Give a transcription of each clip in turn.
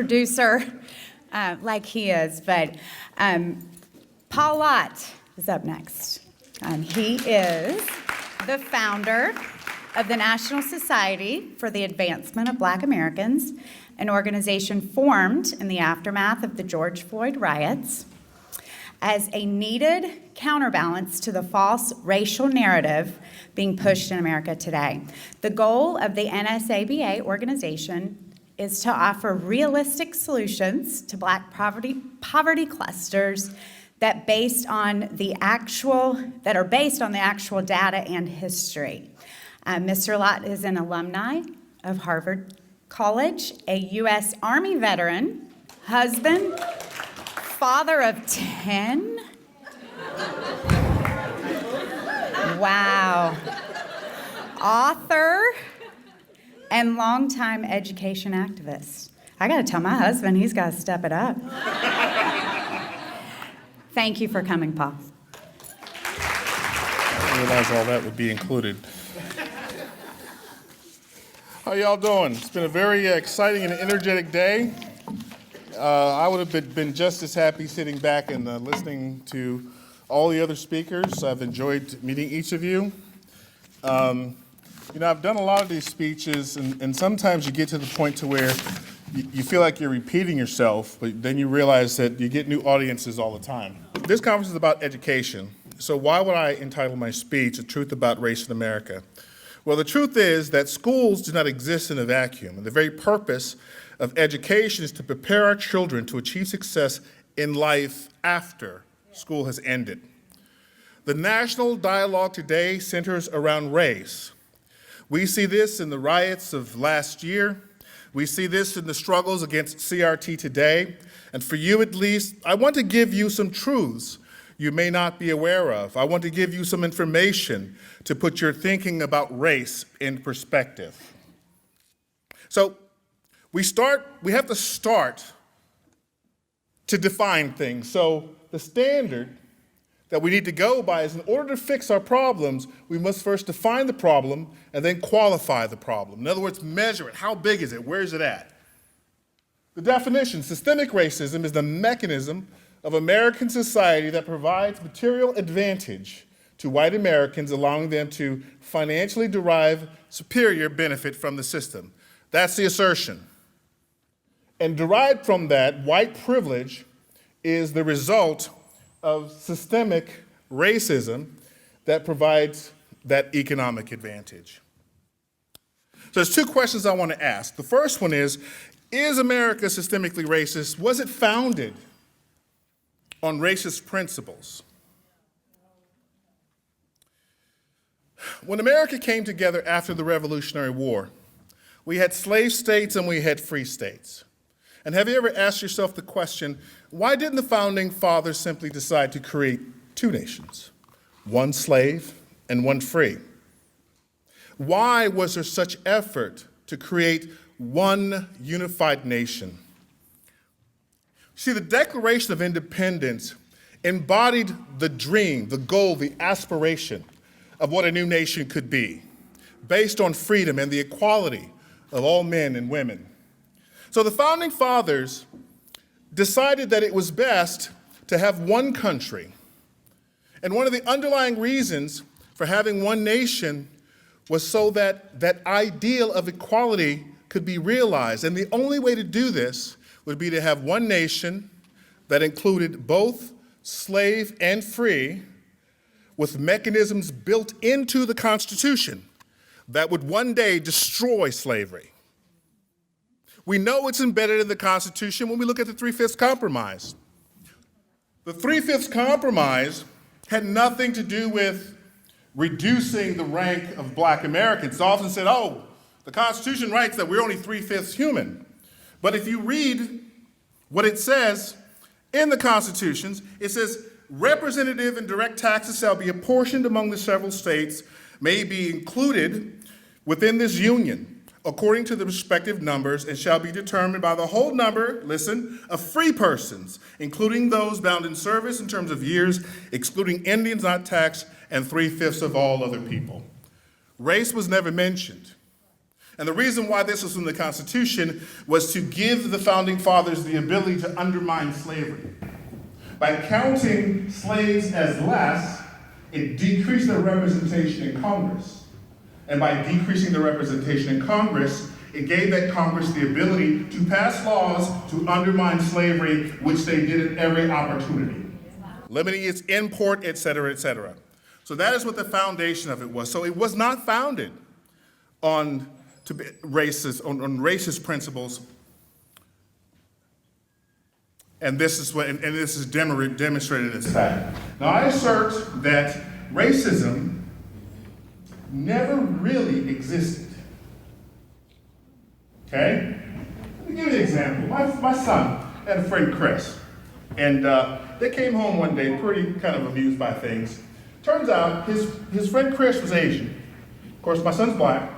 introducer like he is, but Paul Lott is up next. He is the founder of the National Society for the Advancement of Black Americans, an organization formed in the aftermath of the George Floyd riots as a needed counterbalance to the false racial narrative being pushed in America today. The goal of the NSABA organization is to offer realistic solutions to Black poverty clusters that are based on the actual data and history. Mr. Lott is an alumni of Harvard College, a U.S. Army veteran, husband, father of 10. Wow. Author and longtime education activist. I gotta tell my husband he's gotta step it up. Thank you for coming, Paul. I didn't realize all that would be included. How y'all doing? It's been a very exciting and energetic day. I would have been just as happy sitting back and listening to all the other speakers. I've enjoyed meeting each of you. I've done a lot of these speeches, and sometimes you get to the point to where you feel like you're repeating yourself, but then you realize that you get new audiences all the time. This conference is about education, so why would I entitle my speech, "The Truth About Race in America"? Well, the truth is that schools do not exist in a vacuum, and the very purpose of education is to prepare our children to achieve success in life after school has ended. The national dialogue today centers around race. We see this in the riots of last year. We see this in the struggles against CRT today. And for you at least, I want to give you some truths you may not be aware of. I want to give you some information to put your thinking about race in perspective. So we have to start to define things. So the standard that we need to go by is, in order to fix our problems, we must first define the problem and then qualify the problem. In other words, measure it. How big is it? Where is it at? The definition: systemic racism is the mechanism of American society that provides material advantage to white Americans, allowing them to financially derive superior benefit from the system. That's the assertion. And derived from that, white privilege is the result of systemic racism that provides that economic advantage. So there's two questions I want to ask. The first one is America systemically racist? Was it founded on racist principles? When America came together after the Revolutionary War, we had slave states and we had free states. And have you ever asked yourself the question, why didn't the founding fathers simply decide to create two nations, one slave and one free? Why was there such effort to create one unified nation? See, the Declaration of Independence embodied the dream, the goal, the aspiration of what a new nation could be, based on freedom and the equality of all men and women. So the founding fathers decided that it was best to have one country. And one of the underlying reasons for having one nation was so that that ideal of equality could be realized. And the only way to do this would be to have one nation that included both slave and free, with mechanisms built into the Constitution that would one day destroy slavery. We know it's embedded in the Constitution when we look at the 3/5 Compromise. The 3/5 Compromise had nothing to do with reducing the rank of Black Americans. It's often said, oh, the Constitution writes that we're only 3/5 human. But if you read what it says in the Constitutions, it says, representative and direct taxes shall be apportioned among the several states, may be included within this union, according to the respective numbers, and shall be determined by the whole number, listen, of free persons, including those bound in service in terms of years, excluding Indians not taxed, and 3/5 of all other people. Race was never mentioned. And the reason why this was in the Constitution was to give the Founding Fathers the ability to undermine slavery. By counting slaves as less, it decreased their representation in Congress. And by decreasing the representation in Congress, it gave that Congress the ability to pass laws to undermine slavery, which they did at every opportunity, limiting its import, et cetera, et cetera. So that is what the foundation of it was. So it was not founded on racist principles. And this is demonstrated as fact. Now I assert that racism never really existed. Okay? Let me give you an example. My son had a friend, Chris, and they came home one day pretty kind of amused by things. Turns out his friend Chris was Asian. Of course, my son's black,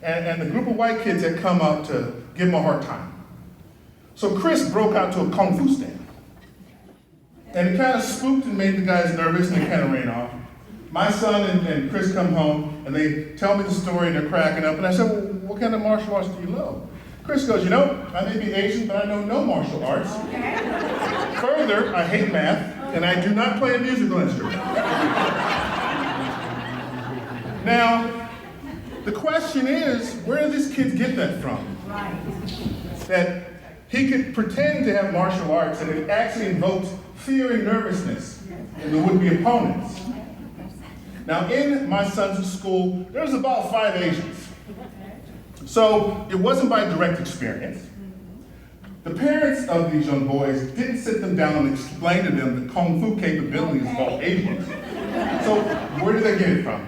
and the group of white kids had come up to give him a hard time. So Chris broke out to a kung fu stand. And it kind of spooked and made the guys nervous, and they kind of ran off. My son and Chris come home, and they tell me the story, and they're cracking up. And I said, well, what kind of martial arts do you know? Chris goes, I may be Asian, but I know no martial arts. Further, I hate math, and I do not play a musical instrument. Now, the question is, where do these kids get that from? That he could pretend to have martial arts, and it actually invoked fear and nervousness in the would-be opponents. Now, in my son's school, there was about 5 Asians. So it wasn't by direct experience. The parents of these young boys didn't sit them down and explain to them the kung fu capabilities of all Asians. So where did they get it from?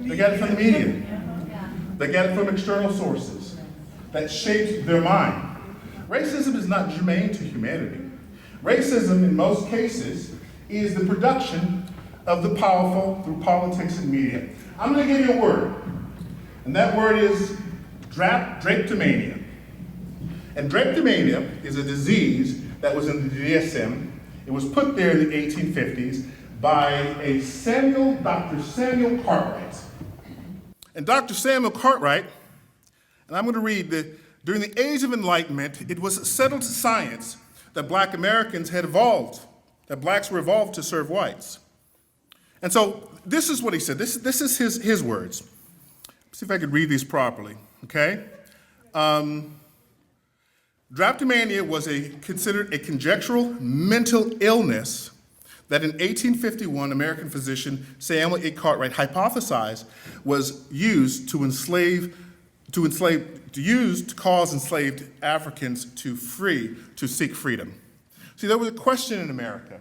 They got it from the media. They got it from external sources that shaped their mind. Racism is not germane to humanity. Racism, in most cases, is the production of the powerful through politics and media. I'm going to give you a word, and that word is drapetomania. And drapetomania is a disease that was in the DSM. It was put there in the 1850s by a Dr. Samuel Cartwright. And Dr. Samuel Cartwright, and I'm going to read during the Age of Enlightenment, it was settled science that black Americans had evolved, that blacks were evolved to serve whites. And so this is what he said. This is his words. Let's see if I could read these properly, okay? Drapetomania was considered a conjectural mental illness that in 1851, American physician Samuel A. Cartwright hypothesized was used to cause enslaved Africans to seek freedom. See, there was a question in America.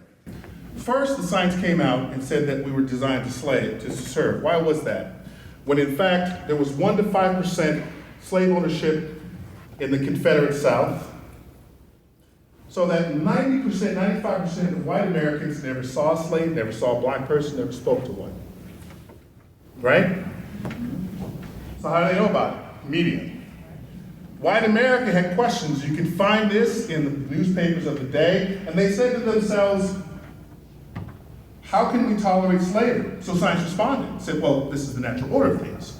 First, the science came out and said that we were designed to serve. Why was that? When in fact, there was 1% to 5% slave ownership in the Confederate South, so that 90%, 95% of white Americans never saw a slave, never saw a black person, never spoke to one. Right? So how do they know about it? Media. White America had questions. You can find this in the newspapers of the day, and they said to themselves, how can we tolerate slavery? So science responded, said, well, this is the natural order of things.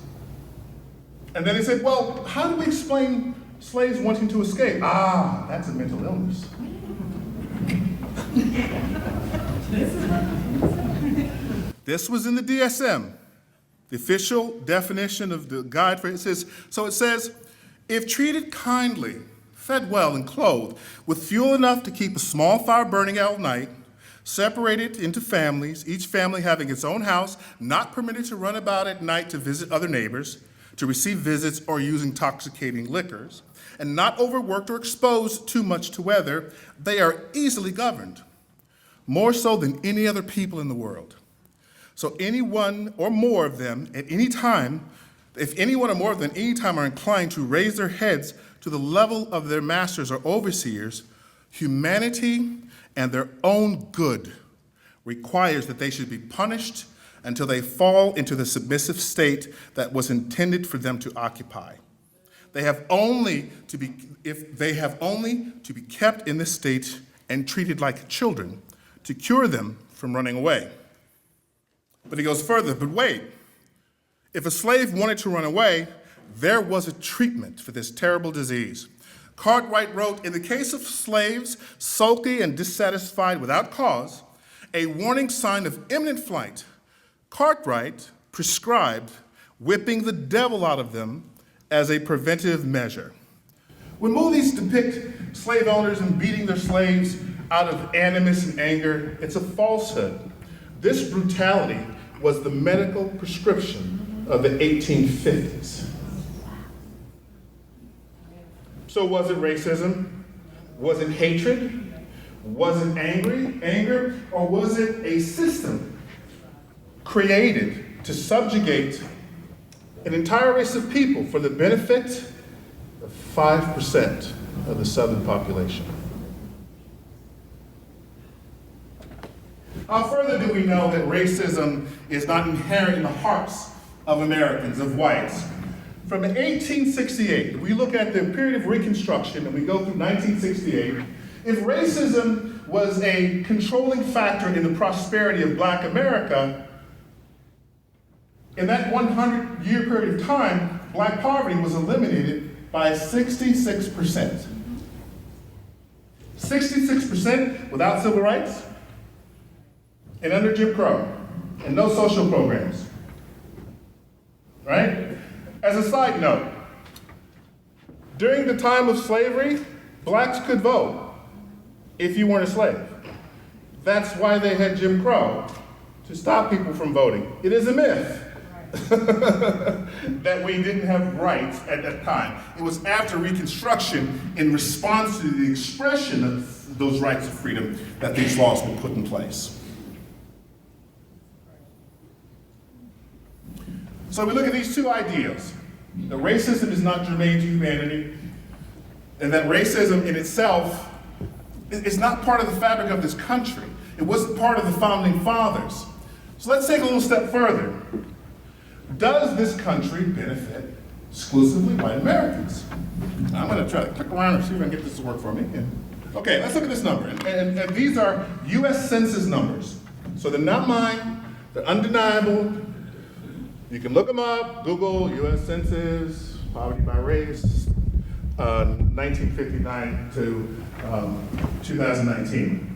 And then they said, well, how do we explain slaves wanting to escape? Ah, that's a mental illness. This was in the DSM, the official definition of the guide for it. It says, if treated kindly, fed well, and clothed with fuel enough to keep a small fire burning all night, separated into families, each family having its own house, not permitted to run about at night to visit other neighbors, to receive visits or use intoxicating liquors, and not overworked or exposed too much to weather, they are easily governed, more so than any other people in the world. So anyone or more of them at any time, if anyone or more of them at any time are inclined to raise their heads to the level of their masters or overseers, humanity and their own good requires that they should be punished until they fall into the submissive state that was intended for them to occupy. They have only to be kept in this state and treated like children to cure them from running away. But he goes further, but wait, if a slave wanted to run away, there was a treatment for this terrible disease. Cartwright wrote, in the case of slaves, sulky and dissatisfied without cause, a warning sign of imminent flight, Cartwright prescribed whipping the devil out of them as a preventive measure. When movies depict slave owners and beating their slaves out of animus and anger, it's a falsehood. This brutality was the medical prescription of the 1850s. So was it racism? Was it hatred? Was it anger? Or was it a system created to subjugate an entire race of people for the benefit of 5% of the Southern population? How further do we know that racism is not inherent in the hearts of Americans, of whites? From 1868, if we look at the period of Reconstruction and we go through 1968, if racism was a controlling factor in the prosperity of Black America, in that 100-year period of time, Black poverty was eliminated by 66%. 66% without civil rights and under Jim Crow and no social programs, right? As a side note, during the time of slavery, Blacks could vote if you weren't a slave. That's why they had Jim Crow, to stop people from voting. It is a myth that we didn't have rights at that time. It was after Reconstruction, in response to the expression of those rights of freedom, that these laws were put in place. So we look at these two ideas, that racism is not germane to humanity, and that racism in itself is not part of the fabric of this country. It wasn't part of the founding fathers. So let's take a little step further. Does this country benefit exclusively white Americans? I'm going to try to click around and see if I can get this to work for me. Okay, let's look at this number. And these are U.S. Census numbers. So they're not mine, they're undeniable. You can look them up, Google U.S. Census, poverty by race, 1959 to 2019.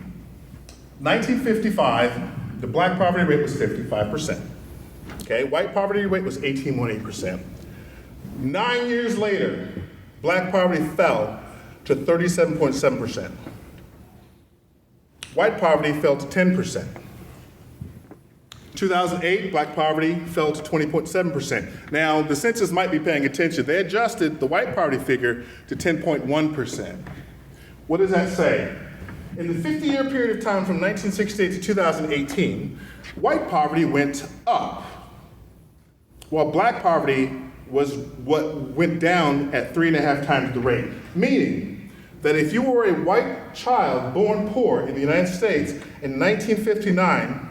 1955, the Black poverty rate was 55%. Okay, white poverty rate was 18.8%. 9 years later, Black poverty fell to 37.7%. White poverty fell to 10%. 2008, Black poverty fell to 20.7%. Now, the census might be paying attention. They adjusted the white poverty figure to 10.1%. What does that say? In the 50-year period of time from 1968 to 2018, white poverty went up, while Black poverty was what went down at 3.5 times the rate. Meaning that if you were a white child born poor in the United States in 1959,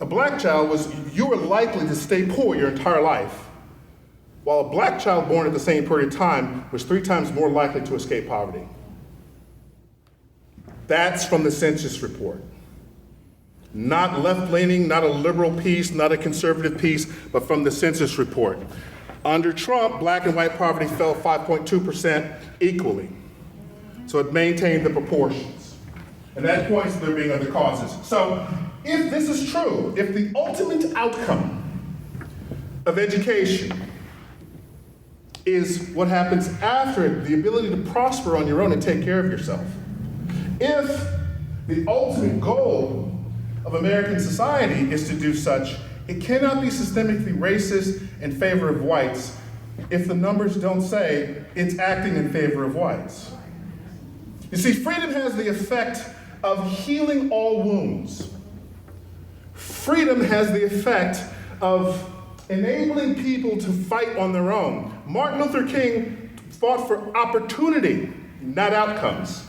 a Black child you were likely to stay poor your entire life, while a Black child born at the same period of time was 3 times more likely to escape poverty. That's from the census report. Not left-leaning, not a liberal piece, not a conservative piece, but from the census report. Under Trump, Black and white poverty fell 5.2% equally. So it maintained the proportions. And that points to there being other causes. So if this is true, if the ultimate outcome of education is what happens after it, the ability to prosper on your own and take care of yourself, if the ultimate goal of American society is to do such, it cannot be systemically racist in favor of whites if the numbers don't say it's acting in favor of whites. You see, freedom has the effect of healing all wounds. Freedom has the effect of enabling people to fight on their own. Martin Luther King fought for opportunity, not outcomes.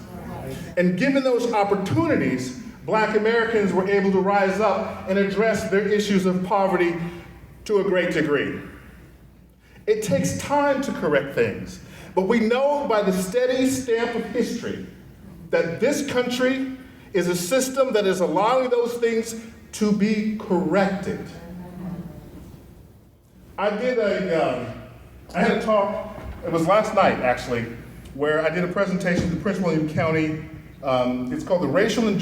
And given those opportunities, Black Americans were able to rise up and address their issues of poverty to a great degree. It takes time to correct things, but we know by the steady stamp of history that this country is a system that is allowing those things to be corrected. I had a talk, it was last night actually, where I did a presentation to the Prince William County, it's called the Racial and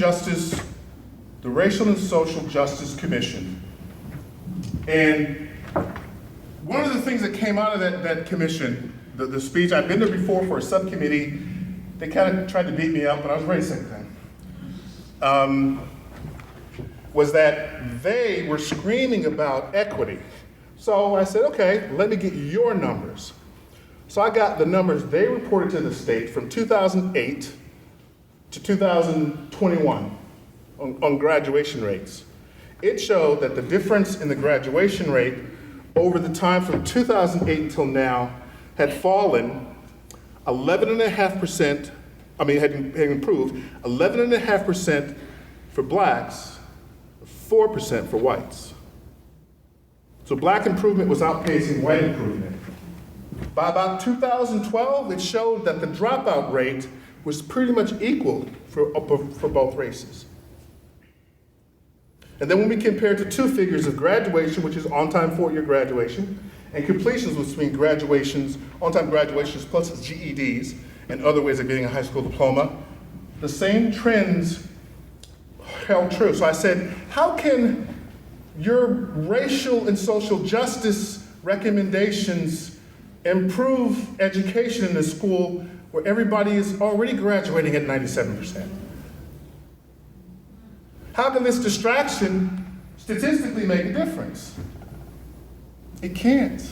Social Justice Commission. And one of the things that came out of that commission, the speech, I've been there before for a subcommittee, they kind of tried to beat me up, but I was ready to say anything, was that they were screaming about equity. So I said, okay, let me get your numbers. So I got the numbers they reported to the state from 2008 to 2021 on graduation rates. It showed that the difference in the graduation rate over the time from 2008 until now had fallen 11.5%, had improved 11.5% for blacks, 4% for whites. So black improvement was outpacing white improvement. By about 2012, it showed that the dropout rate was pretty much equal for both races. And then when we compared the two figures of graduation, which is on-time four-year graduation, and completions, which means graduations, on-time graduations plus GEDs and other ways of getting a high school diploma, the same trends held true. So I said, how can your racial and social justice recommendations improve education in a school where everybody is already graduating at 97%? How can this distraction statistically make a difference? It can't.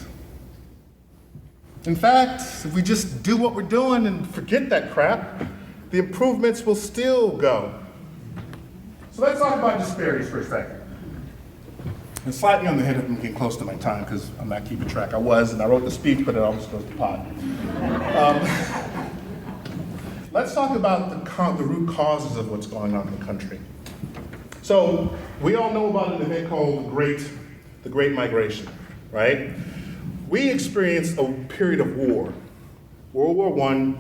In fact, if we just do what we're doing and forget that crap, the improvements will still go. So let's talk about disparities for a second. And slightly on the head, I'm getting close to my time because I'm not keeping track. I was, and I wrote the speech, but it almost goes to pot. Let's talk about the root causes of what's going on in the country. So we all know about an event called the Great Migration, right? We experienced a period of war, World War I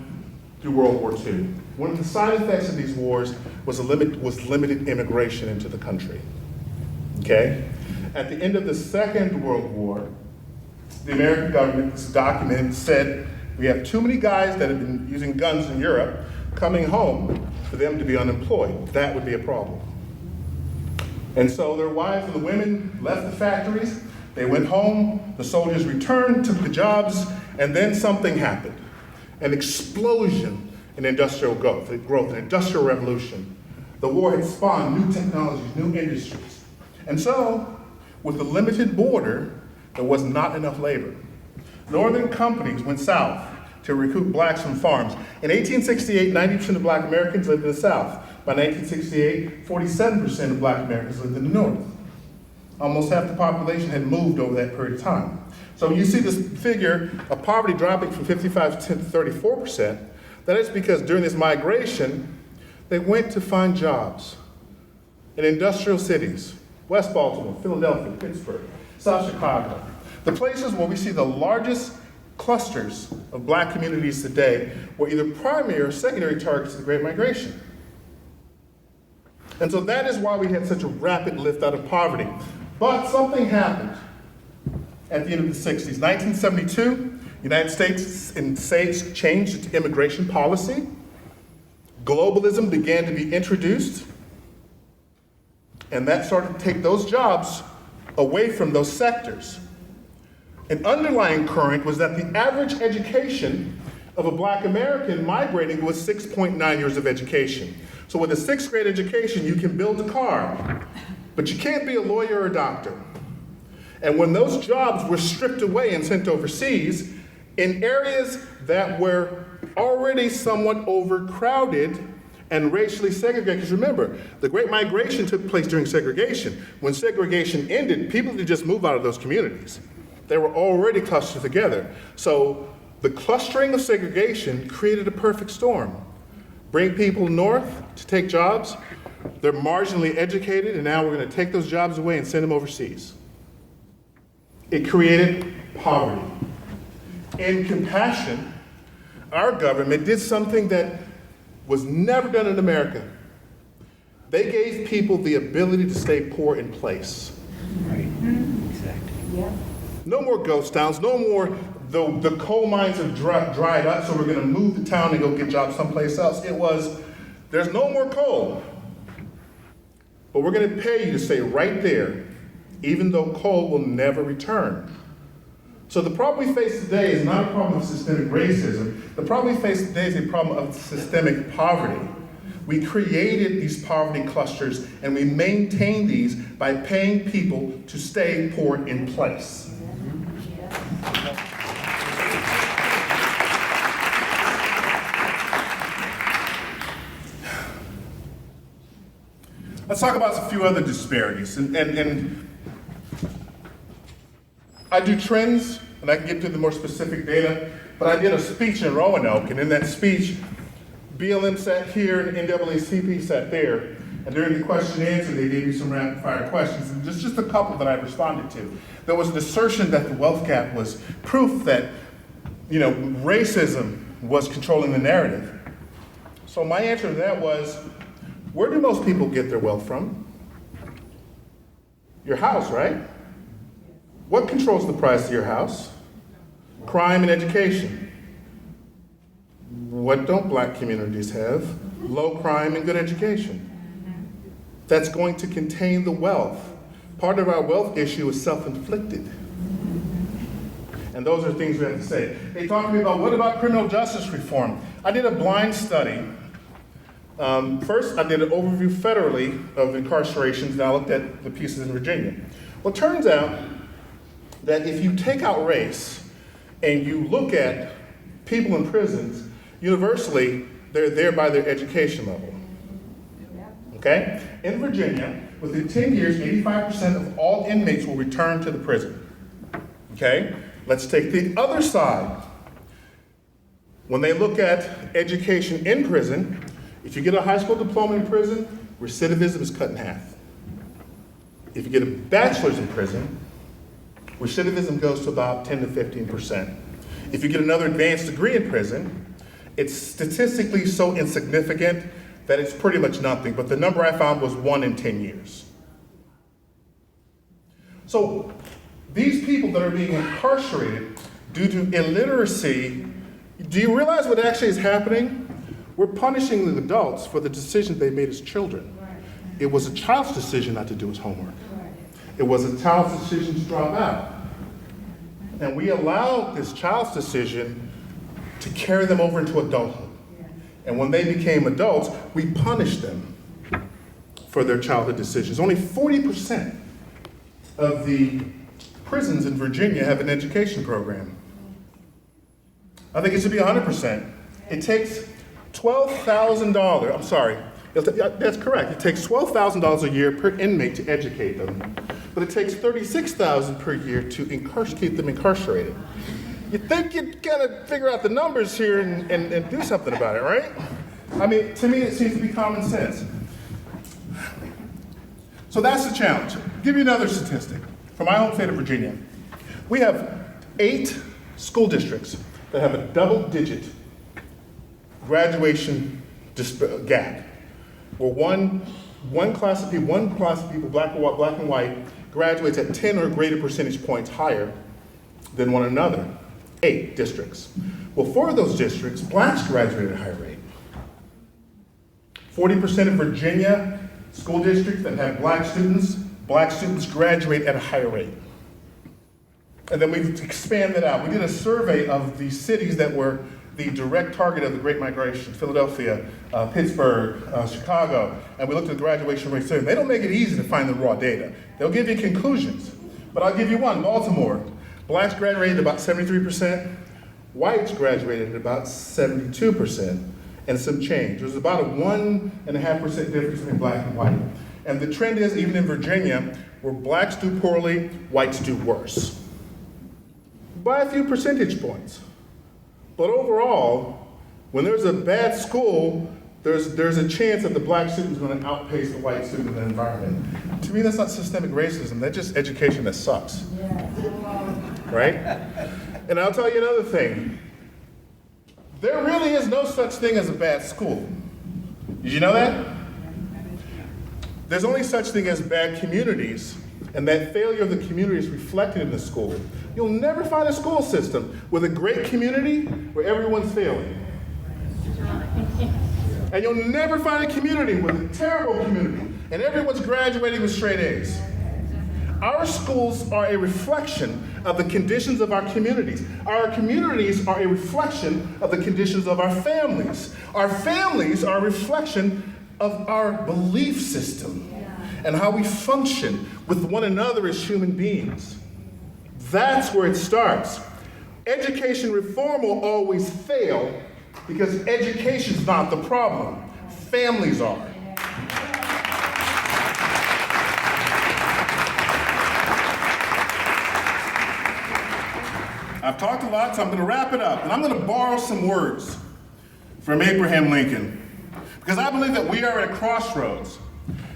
through World War II. One of the side effects of these wars was limited immigration into the country, okay? At the end of the Second World War, the American government, this document, said we have too many guys that have been using guns in Europe coming home for them to be unemployed. That would be a problem. And so their wives and the women left the factories, they went home, the soldiers returned, took the jobs, and then something happened. An explosion in industrial growth, an industrial revolution. The war had spawned new technologies, new industries. And so, with a limited border, there was not enough labor. Northern companies went south to recruit blacks from farms. In 1868, 90% of black Americans lived in the South. By 1968, 47% of black Americans lived in the North. Almost half the population had moved over that period of time. So when you see this figure of poverty dropping from 55% to 34%, that is because during this migration, they went to find jobs in industrial cities, West Baltimore, Philadelphia, Pittsburgh, South Chicago. The places where we see the largest clusters of black communities today were either primary or secondary targets of the Great Migration. And so that is why we had such a rapid lift out of poverty. But something happened at the end of the 60s. 1972, United States changed its immigration policy. Globalism began to be introduced. And that started to take those jobs away from those sectors. An underlying current was that the average education of a black American migrating was 6.9 years of education. So with a 6th grade education, you can build a car, but you can't be a lawyer or a doctor. And when those jobs were stripped away and sent overseas, in areas that were already somewhat overcrowded and racially segregated, because remember, the Great Migration took place during segregation. When segregation ended, people didn't just move out of those communities. They were already clustered together. So the clustering of segregation created a perfect storm. Bring people north to take jobs, they're marginally educated, and now we're going to take those jobs away and send them overseas. It created poverty. In compassion, our government did something that was never done in America. They gave people the ability to stay poor in place. Right, exactly. Yeah. No more ghost towns, no more the coal mines have dried up, so we're gonna move the town and go get jobs someplace else. It was, there's no more coal, but we're gonna pay you to stay right there, even though coal will never return. So the problem we face today is not a problem of systemic racism. The problem we face today is a problem of systemic poverty. We created these poverty clusters and we maintain these by paying people to stay poor in place. Let's talk about a few other disparities. And I do trends, and I can get to the more specific data, but I did a speech in Roanoke, and in that speech, BLM sat here and NAACP sat there. And during the question and answer, they gave me some rapid fire questions, and just a couple that I responded to. There was an assertion that the wealth gap was proof that, racism was controlling the narrative. So my answer to that was, where do most people get their wealth from? Your house, right? What controls the price of your house? Crime and education. What don't black communities have? Low crime and good education. That's going to contain the wealth. Part of our wealth issue is self-inflicted. And those are things we have to say. They talk to me about, what about criminal justice reform? I did a blind study. First, I did an overview federally of incarcerations, and I looked at the pieces in Virginia. Well, it turns out that if you take out race and you look at people in prisons, universally, they're there by their education level. Okay? In Virginia, within 10 years, 85% of all inmates will return to the prison. Okay? Let's take the other side. When they look at education in prison, if you get a high school diploma in prison, recidivism is cut in half. If you get a bachelor's in prison, recidivism goes to about 10 to 15%. If you get another advanced degree in prison, it's statistically so insignificant that it's pretty much nothing, but the number I found was 1 in 10 years. So these people that are being incarcerated due to illiteracy, do you realize what actually is happening? We're punishing the adults for the decisions they made as children. It was a child's decision not to do his homework. It was a child's decision to drop out. And we allowed this child's decision to carry them over into adulthood. And when they became adults, we punished them for their childhood decisions. Only 40% of the prisons in Virginia have an education program. I think it should be 100%. It takes $12,000, I'm sorry, that's correct. It takes $12,000 a year per inmate to educate them, but it takes $36,000 per year to keep them incarcerated. You think you'd kind of figure out the numbers here and do something about it, right? I mean, to me, it seems to be common sense. So that's the challenge. I'll give you another statistic. From my home state of Virginia, we have 8 school districts that have a double-digit graduation gap, where one class of people, black and white, graduates at 10 or greater percentage points higher than one another. 8 districts. Well, 4 of those districts, blacks graduate at a higher rate. 40% of Virginia school districts that have black students graduate at a higher rate. And then we've expanded out. We did a survey of the cities that were the direct target of the Great Migration: Philadelphia, Pittsburgh, Chicago, and we looked at the graduation rates there. They don't make it easy to find the raw data. They'll give you conclusions, but I'll give you one. Baltimore, blacks graduated at about 73%, whites graduated at about 72%, and some change. There's about a 1.5% difference between black and white. And the trend is, even in Virginia, where blacks do poorly, whites do worse, by a few percentage points. But overall, when there's a bad school, there's a chance that the black student is going to outpace the white student in the environment. To me, that's not systemic racism. That's just education that sucks. Right? And I'll tell you another thing. There really is no such thing as a bad school. Did you know that? There's only such thing as bad communities and that failure of the community is reflected in the school. You'll never find a school system with a great community where everyone's failing. And you'll never find a community with a terrible community and everyone's graduating with straight A's. Our schools are a reflection of the conditions of our communities. Our communities are a reflection of the conditions of our families. Our families are a reflection of our belief system and how we function with one another as human beings. That's where it starts. Education reform will always fail because education's not the problem. Families are. I've talked a lot, so I'm going to wrap it up. And I'm going to borrow some words from Abraham Lincoln. Because I believe that we are at a crossroads.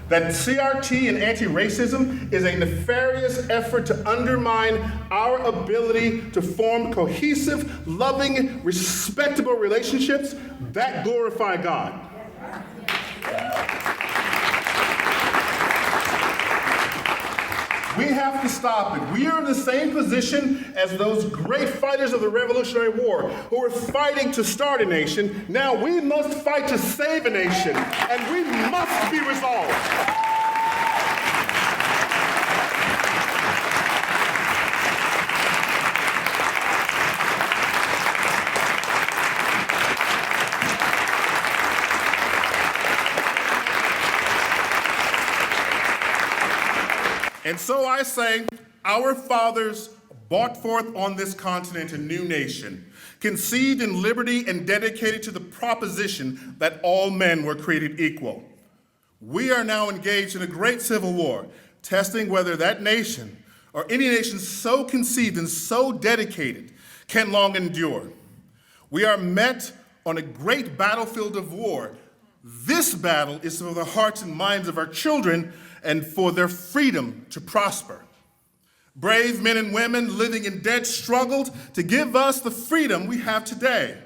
That CRT and anti-racism is a nefarious effort to undermine our ability to form cohesive, loving, respectable relationships that glorify God. We have to stop it. We are in the same position as those great fighters of the Revolutionary War who were fighting to start a nation. Now we must fight to save a nation, and we must be resolved. And so I say, our fathers brought forth on this continent a new nation, conceived in liberty and dedicated to the proposition that all men were created equal. We are now engaged in a great civil war, testing whether that nation, or any nation so conceived and so dedicated, can long endure. We are met on a great battlefield of war. This battle is for the hearts and minds of our children and for their freedom to prosper. Brave men and women living in debt struggled to give us the freedom we have today.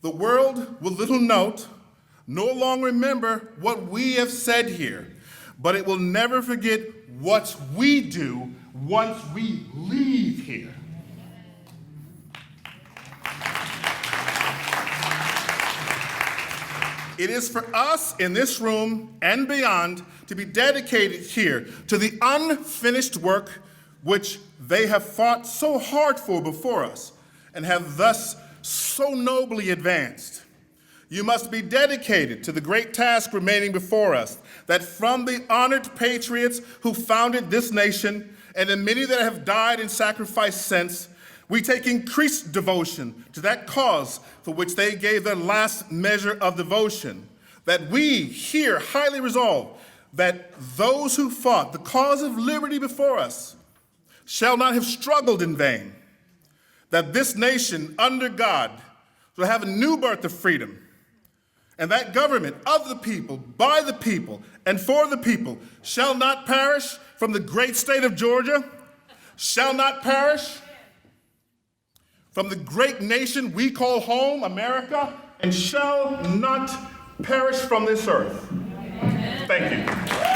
The world will little note, nor long remember what we have said here, but it will never forget what we do once we leave here. It is for us in this room and beyond to be dedicated here to the unfinished work which they have fought so hard for before us and have thus so nobly advanced. You must be dedicated to the great task remaining before us, that from the honored patriots who founded this nation and the many that have died and sacrificed since, we take increased devotion to that cause for which they gave their last measure of devotion, that we here highly resolve that those who fought the cause of liberty before us shall not have struggled in vain, that this nation under God will have a new birth of freedom, and that government of the people, by the people, and for the people shall not perish from the great state of Georgia, shall not perish from the great nation we call home, America, and shall not perish from this earth. Thank you.